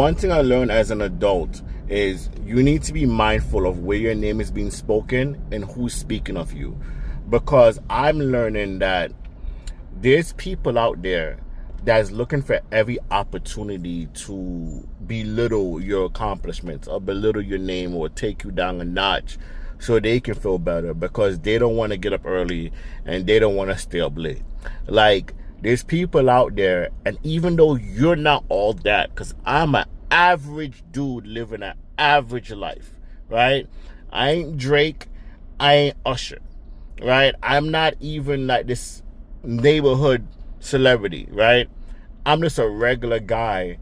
one thing I learned as an adult is you need to be mindful of where your name is being spoken and who's speaking of you. Because I'm learning that there's people out there that's looking for every opportunity to belittle your accomplishments or belittle your name or take you down a notch so they can feel better because they don't want to get up early and they don't want to stay up late. Like, there's people out there, and even though you're not all that, because I'm an average dude living an average life, right? I ain't Drake, I ain't Usher, right? I'm not even like this neighborhood celebrity, right? I'm just a regular guy,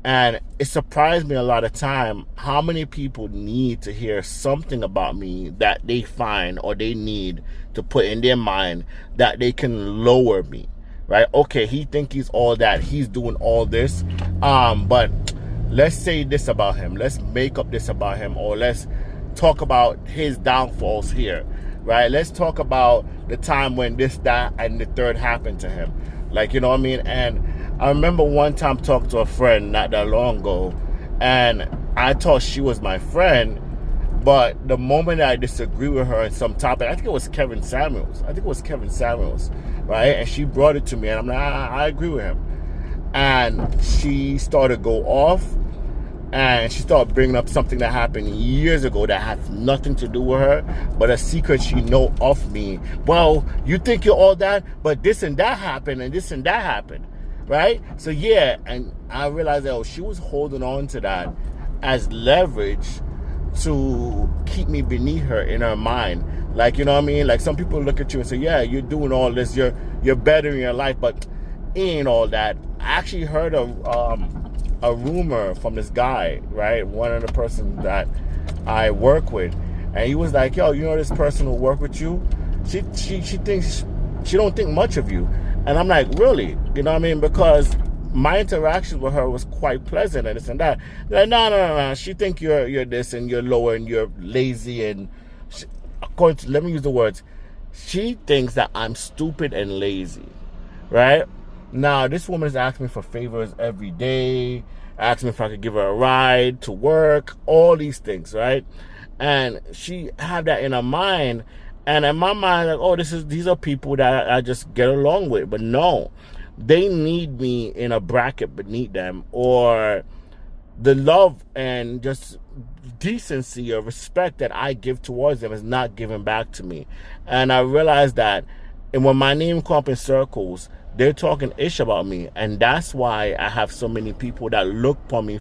and it surprised me a lot of time how many people need to hear something about me that they find or they need to put in their mind that they can lower me, right? Okay, he think he's all that, he's doing all this, but let's say this about him, let's make up this about him, or let's talk about his downfalls here, right? Let's talk about the time when this, that, and the third happened to him. Like, you know what I mean? And I remember one time talking to a friend not that long ago, and I thought she was my friend, but the moment I disagree with her on some topic, I think it was Kevin Samuels, right? And she brought it to me, and I'm like, I agree with him. And she started to go off, and she started bringing up something that happened years ago that had nothing to do with her, but a secret she know of me. Well, you think you're all that, but this and that happened, and this and that happened, right? So yeah, and I realized that she was holding on to that as leverage to keep me beneath her in her mind. Like, you know what I mean? Like, some people look at you and say, yeah, you're doing all this, you're better in your life, but it ain't all that. I actually heard a rumor from this guy, right? One of the persons that I work with, and he was like, yo, you know, this person who work with you, she thinks, she don't think much of you. And I'm like, really? You know what I mean? Because my interaction with her was quite pleasant and this and that. Like, no. She think you're this and you're lower and you're lazy, and according to, let me use the words, she thinks that I'm stupid and lazy, right? Now, this woman is asking me for favors every day, asking me if I could give her a ride to work, all these things, right? And she had that in her mind, and in my mind, like, oh, these are people that I just get along with. But no, they need me in a bracket beneath them, or the love and just decency or respect that I give towards them is not given back to me. And I realized that, and when my name comes up in circles, they're talking ish about me, and that's why I have so many people that look for me